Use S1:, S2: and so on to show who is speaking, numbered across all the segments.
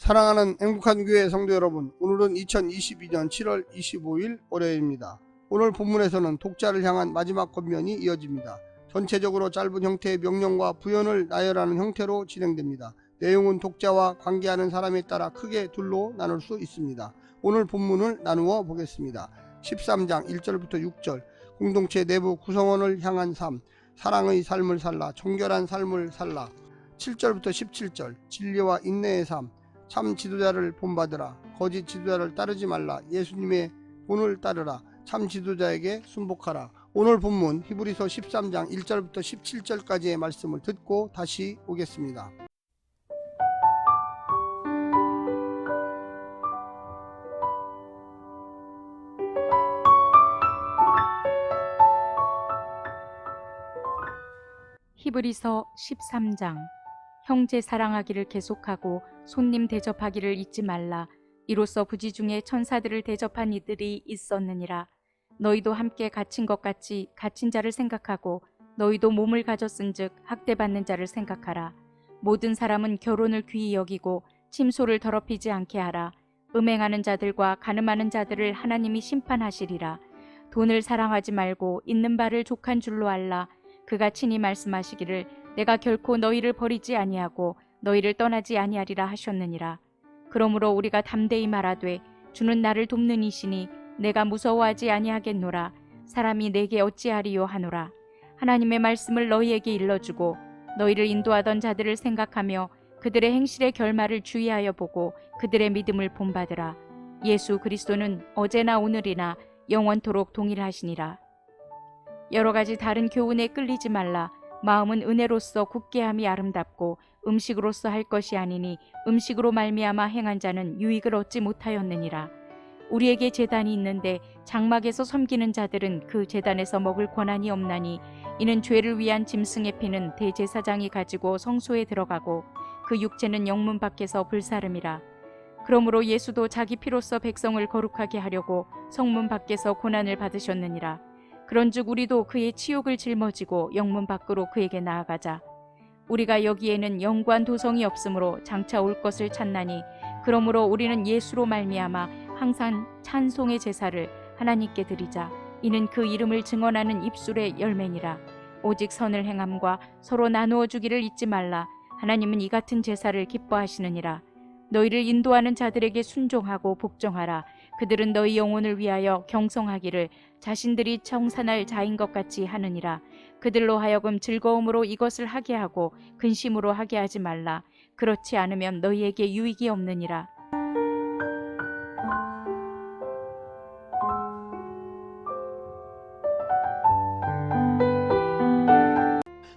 S1: 사랑하는 행복한 교회 성도 여러분, 오늘은 2022년 7월 25일 월요일입니다. 오늘 본문에서는 독자를 향한 마지막 권면이 이어집니다. 전체적으로 짧은 형태의 명령과 부연을 나열하는 형태로 진행됩니다. 내용은 독자와 관계하는 사람에 따라 크게 둘로 나눌 수 있습니다. 오늘 본문을 나누어 보겠습니다. 13장 1절부터 6절, 공동체 내부 구성원을 향한 삶, 사랑의 삶을 살라, 정결한 삶을 살라. 7절부터 17절, 진리와 인내의 삶, 참 지도자를 본받으라, 거짓 지도자를 따르지 말라, 예수님의 본을 따르라, 참 지도자에게 순복하라. 오늘 본문 히브리서 13장 1절부터 17절까지의 말씀을 듣고 다시 오겠습니다.
S2: 히브리서 13장. 형제 사랑하기를 계속하고 손님 대접하기를 잊지 말라. 이로써 부지 중에 천사들을 대접한 이들이 있었느니라. 너희도 함께 갇힌 것 같이 갇힌 자를 생각하고 너희도 몸을 가졌은즉 학대받는 자를 생각하라. 모든 사람은 결혼을 귀히 여기고 침소를 더럽히지 않게 하라. 음행하는 자들과 간음하는 자들을 하나님이 심판하시리라. 돈을 사랑하지 말고 있는 바를 족한 줄로 알라. 그가 친히 말씀하시기를 내가 결코 너희를 버리지 아니하고 너희를 떠나지 아니하리라 하셨느니라. 그러므로 우리가 담대히 말하되 주는 나를 돕는 이시니 내가 무서워하지 아니하겠노라. 사람이 내게 어찌하리요 하노라. 하나님의 말씀을 너희에게 일러주고 너희를 인도하던 자들을 생각하며 그들의 행실의 결말을 주의하여 보고 그들의 믿음을 본받으라. 예수 그리스도는 어제나 오늘이나 영원토록 동일하시니라. 여러 가지 다른 교훈에 끌리지 말라. 마음은 은혜로서 굳게 함이 아름답고 음식으로서 할 것이 아니니 음식으로 말미암아 행한 자는 유익을 얻지 못하였느니라. 우리에게 제단이 있는데 장막에서 섬기는 자들은 그 제단에서 먹을 권한이 없나니 이는 죄를 위한 짐승의 피는 대제사장이 가지고 성소에 들어가고 그 육체는 영문 밖에서 불사름이라. 그러므로 예수도 자기 피로써 백성을 거룩하게 하려고 성문 밖에서 고난을 받으셨느니라. 그런즉 우리도 그의 치욕을 짊어지고 영문 밖으로 그에게 나아가자. 우리가 여기에는 영구한 도성이 없으므로 장차 올 것을 찾나니 그러므로 우리는 예수로 말미암아 항상 찬송의 제사를 하나님께 드리자. 이는 그 이름을 증언하는 입술의 열매니라. 오직 선을 행함과 서로 나누어 주기를 잊지 말라. 하나님은 이 같은 제사를 기뻐하시느니라. 너희를 인도하는 자들에게 순종하고 복종하라. 그들은 너희 영혼을 위하여 경성하기를 자신들이 청산할 자인 것 같이 하느니라. 그들로 하여금 즐거움으로 이것을 하게 하고 근심으로 하게 하지 말라. 그렇지 않으면 너희에게 유익이 없느니라.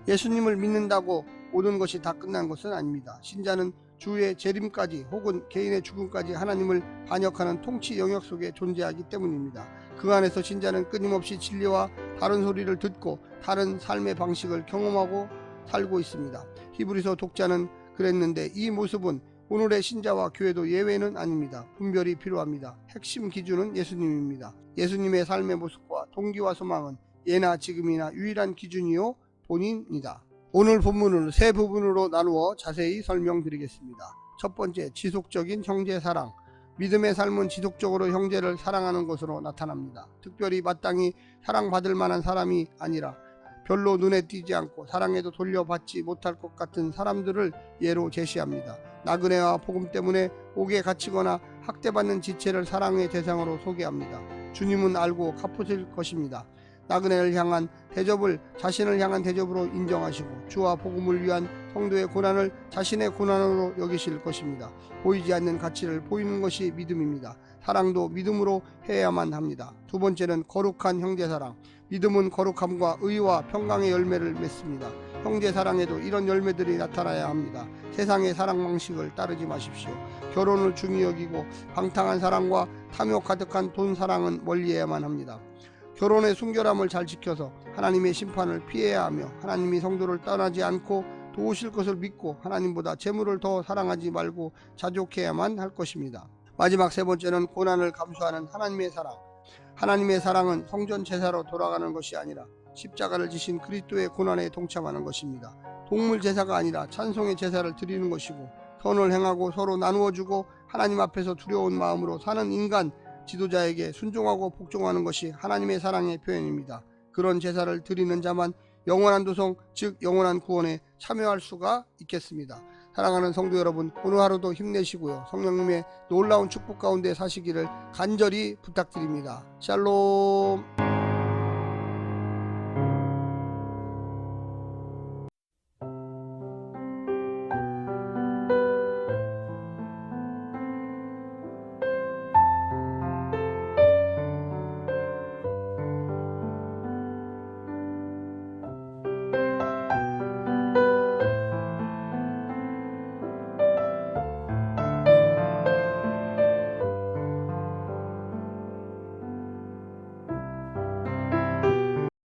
S1: 예수님을 믿는다고 모든 것이 다 끝난 것은 아닙니다. 신자는 주의 재림까지 혹은 개인의 죽음까지 하나님을 반역하는 통치 영역 속에 존재하기 때문입니다. 그 안에서 신자는 끊임없이 진리와 다른 소리를 듣고 다른 삶의 방식을 경험하고 살고 있습니다. 히브리서 독자는 그랬는데 이 모습은 오늘의 신자와 교회도 예외는 아닙니다. 분별이 필요합니다. 핵심 기준은 예수님입니다. 예수님의 삶의 모습과 동기와 소망은 예나 지금이나 유일한 기준이요 본인이다. 오늘 본문을 세 부분으로 나누어 자세히 설명드리겠습니다. 첫 번째, 지속적인 형제 사랑. 믿음의 삶은 지속적으로 형제를 사랑하는 것으로 나타납니다. 특별히 마땅히 사랑받을 만한 사람이 아니라 별로 눈에 띄지 않고 사랑에도 돌려받지 못할 것 같은 사람들을 예로 제시합니다. 나그네와 복음 때문에 옥에 갇히거나 학대받는 지체를 사랑의 대상으로 소개합니다. 주님은 알고 갚으실 것입니다. 나그네를 향한 대접을 자신을 향한 대접으로 인정하시고 주와 복음을 위한 성도의 고난을 자신의 고난으로 여기실 것입니다. 보이지 않는 가치를 보이는 것이 믿음입니다. 사랑도 믿음으로 해야만 합니다. 두 번째는 거룩한 형제사랑. 믿음은 거룩함과 의와 평강의 열매를 맺습니다. 형제사랑에도 이런 열매들이 나타나야 합니다. 세상의 사랑 방식을 따르지 마십시오. 결혼을 중히 여기고 방탕한 사랑과 탐욕 가득한 돈 사랑은 멀리해야만 합니다. 결혼의 순결함을 잘 지켜서 하나님의 심판을 피해야 하며 하나님이 성도를 떠나지 않고 도우실 것을 믿고 하나님보다 재물을 더 사랑하지 말고 자족해야만 할 것입니다. 마지막 세 번째는 고난을 감수하는 하나님의 사랑. 하나님의 사랑은 성전 제사로 돌아가는 것이 아니라 십자가를 지신 그리스도의 고난에 동참하는 것입니다. 동물 제사가 아니라 찬송의 제사를 드리는 것이고 선을 행하고 서로 나누어주고 하나님 앞에서 두려운 마음으로 사는 인간 지도자에게 순종하고 복종하는 것이 하나님의 사랑의 표현입니다. 그런 제사를 드리는 자만 영원한 도성, 즉 영원한 구원에 참여할 수가 있겠습니다. 사랑하는 성도 여러분, 오늘 하루도 힘내시고요. 성령님의 놀라운 축복 가운데 사시기를 간절히 부탁드립니다. 샬롬.